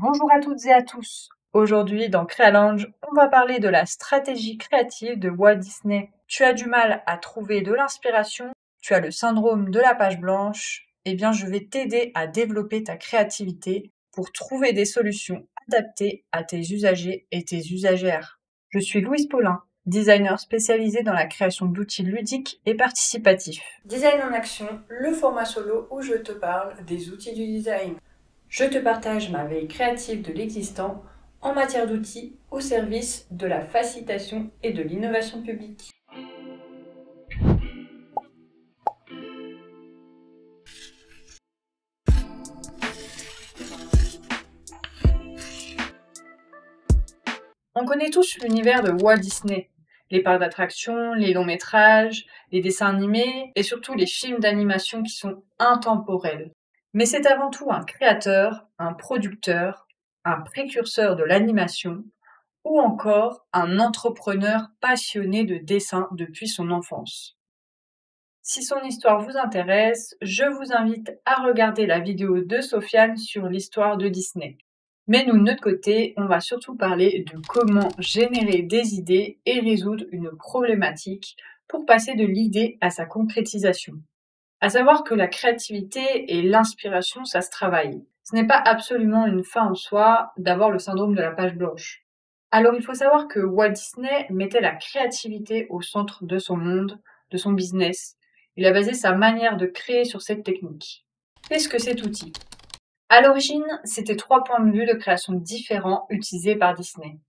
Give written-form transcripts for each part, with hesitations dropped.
Bonjour à toutes et à tous. Aujourd'hui, dans Créalange, on va parler de la stratégie créative de Walt Disney. Tu as du mal à trouver de l'inspiration, tu as le syndrome de la page blanche, eh bien je vais t'aider à développer ta créativité pour trouver des solutions adaptées à tes usagers et tes usagères. Je suis Louise Paulin, designer spécialisée dans la création d'outils ludiques et participatifs. Design en action, le format solo où je te parle des outils du design. Je te partage ma veille créative de l'existant en matière d'outils au service de la facilitation et de l'innovation publique. On connaît tous l'univers de Walt Disney. Les parcs d'attractions, les longs métrages, les dessins animés et surtout les films d'animation qui sont intemporels. Mais c'est avant tout un créateur, un producteur, un précurseur de l'animation ou encore un entrepreneur passionné de dessin depuis son enfance. Si son histoire vous intéresse, je vous invite à regarder la vidéo de Sofiane sur l'histoire de Disney. Mais nous, de notre côté, on va surtout parler de comment générer des idées et résoudre une problématique pour passer de l'idée à sa concrétisation. À savoir que la créativité et l'inspiration, ça se travaille. Ce n'est pas absolument une fin en soi d'avoir le syndrome de la page blanche. Alors il faut savoir que Walt Disney mettait la créativité au centre de son monde, de son business. Il a basé sa manière de créer sur cette technique. Qu'est-ce que cet outil? À l'origine, c'était 3 points de vue de création différents utilisés par Disney.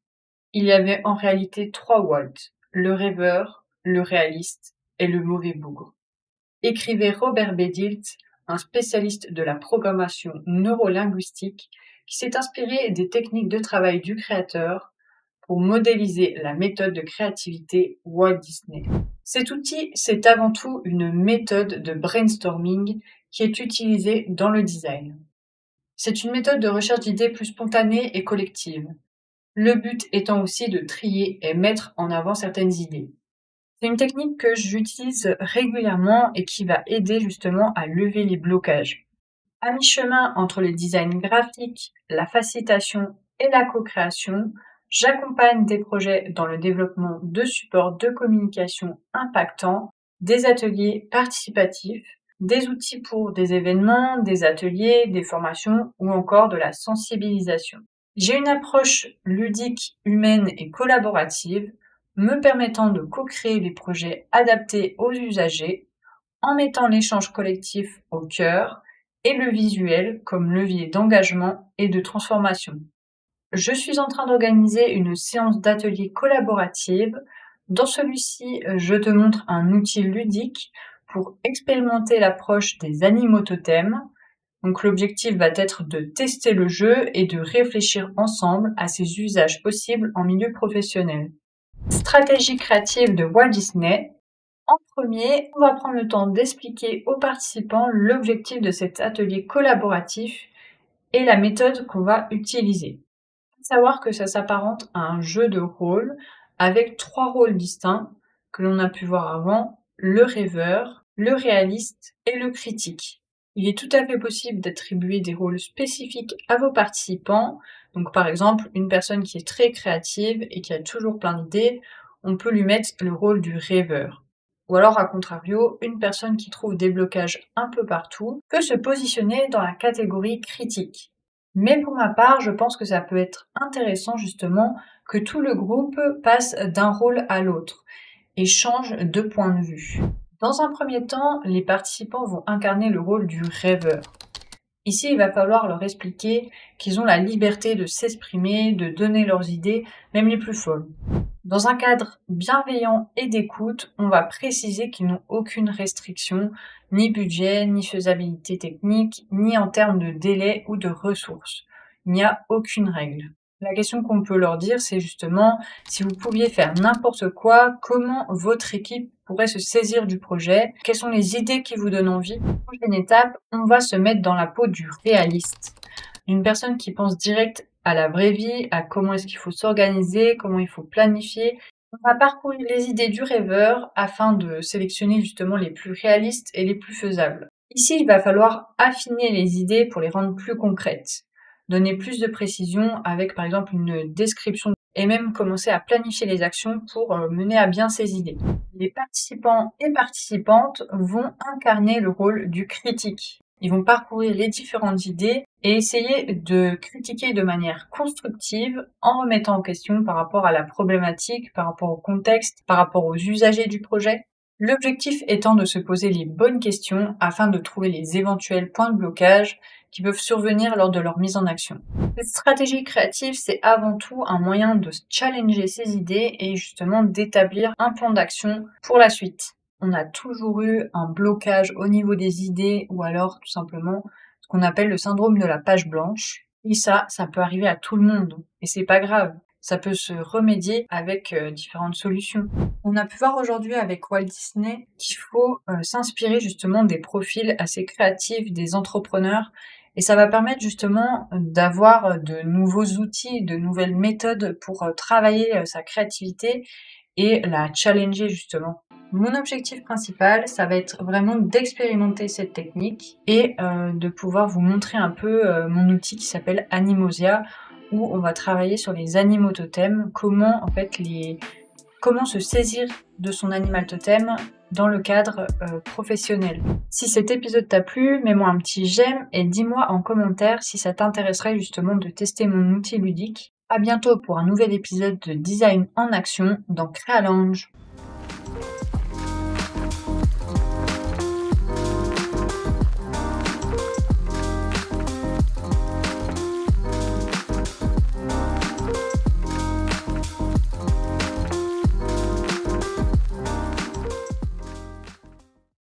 Il y avait en réalité 3 Walt, le rêveur, le réaliste et le mauvais bougre. Écrivait Robert Bédilt, un spécialiste de la programmation neurolinguistique qui s'est inspiré des techniques de travail du créateur pour modéliser la méthode de créativité Walt Disney. Cet outil, c'est avant tout une méthode de brainstorming qui est utilisée dans le design. C'est une méthode de recherche d'idées plus spontanée et collective. Le but étant aussi de trier et mettre en avant certaines idées. C'est une technique que j'utilise régulièrement et qui va aider justement à lever les blocages. À mi-chemin entre le design graphique, la facilitation et la co-création, j'accompagne des projets dans le développement de supports de communication impactants, des ateliers participatifs, des outils pour des événements, des ateliers, des formations ou encore de la sensibilisation. J'ai une approche ludique, humaine et collaborative me permettant de co-créer des projets adaptés aux usagers en mettant l'échange collectif au cœur et le visuel comme levier d'engagement et de transformation. Je suis en train d'organiser une séance d'atelier collaborative. Dans celui-ci, je te montre un outil ludique pour expérimenter l'approche des animaux totems. Donc l'objectif va être de tester le jeu et de réfléchir ensemble à ses usages possibles en milieu professionnel. Stratégie créative de Walt Disney. En premier, on va prendre le temps d'expliquer aux participants l'objectif de cet atelier collaboratif et la méthode qu'on va utiliser. Il faut savoir que ça s'apparente à un jeu de rôle avec 3 rôles distincts que l'on a pu voir avant, le rêveur, le réaliste et le critique. Il est tout à fait possible d'attribuer des rôles spécifiques à vos participants. Donc par exemple, une personne qui est très créative et qui a toujours plein d'idées, on peut lui mettre le rôle du rêveur. Ou alors, à contrario, une personne qui trouve des blocages un peu partout peut se positionner dans la catégorie critique. Mais pour ma part, je pense que ça peut être intéressant justement que tout le groupe passe d'un rôle à l'autre et change de point de vue. Dans un premier temps, les participants vont incarner le rôle du rêveur. Ici, il va falloir leur expliquer qu'ils ont la liberté de s'exprimer, de donner leurs idées, même les plus folles. Dans un cadre bienveillant et d'écoute, on va préciser qu'ils n'ont aucune restriction, ni budget, ni faisabilité technique, ni en termes de délai ou de ressources. Il n'y a aucune règle. La question qu'on peut leur dire, c'est justement, si vous pouviez faire n'importe quoi, comment votre équipe pourrait se saisir du projet? Quelles sont les idées qui vous donnent envie? Prochaine étape, on va se mettre dans la peau du réaliste. D'une personne qui pense direct à la vraie vie, à comment est-ce qu'il faut s'organiser, comment il faut planifier. On va parcourir les idées du rêveur afin de sélectionner justement les plus réalistes et les plus faisables. Ici, il va falloir affiner les idées pour les rendre plus concrètes. donner plus de précision avec par exemple une description et même commencer à planifier les actions pour mener à bien ces idées. Les participants et participantes vont incarner le rôle du critique. Ils vont parcourir les différentes idées et essayer de critiquer de manière constructive en remettant en question par rapport à la problématique, par rapport au contexte, par rapport aux usagers du projet. L'objectif étant de se poser les bonnes questions afin de trouver les éventuels points de blocage qui peuvent survenir lors de leur mise en action. Cette stratégie créative, c'est avant tout un moyen de challenger ses idées et justement d'établir un plan d'action pour la suite. On a toujours eu un blocage au niveau des idées ou alors tout simplement ce qu'on appelle le syndrome de la page blanche. Et ça peut arriver à tout le monde et c'est pas grave. Ça peut se remédier avec différentes solutions. On a pu voir aujourd'hui avec Walt Disney qu'il faut s'inspirer justement des profils assez créatifs, des entrepreneurs, et ça va permettre justement d'avoir de nouveaux outils, de nouvelles méthodes pour travailler sa créativité et la challenger justement. Mon objectif principal, ça va être vraiment d'expérimenter cette technique et de pouvoir vous montrer un peu mon outil qui s'appelle Animosia, où on va travailler sur les animaux totems, comment se saisir de son animal totem dans le cadre professionnel. Si cet épisode t'a plu, mets-moi un petit j'aime et dis-moi en commentaire si ça t'intéresserait justement de tester mon outil ludique. À bientôt pour un nouvel épisode de Design en action dans Créalange.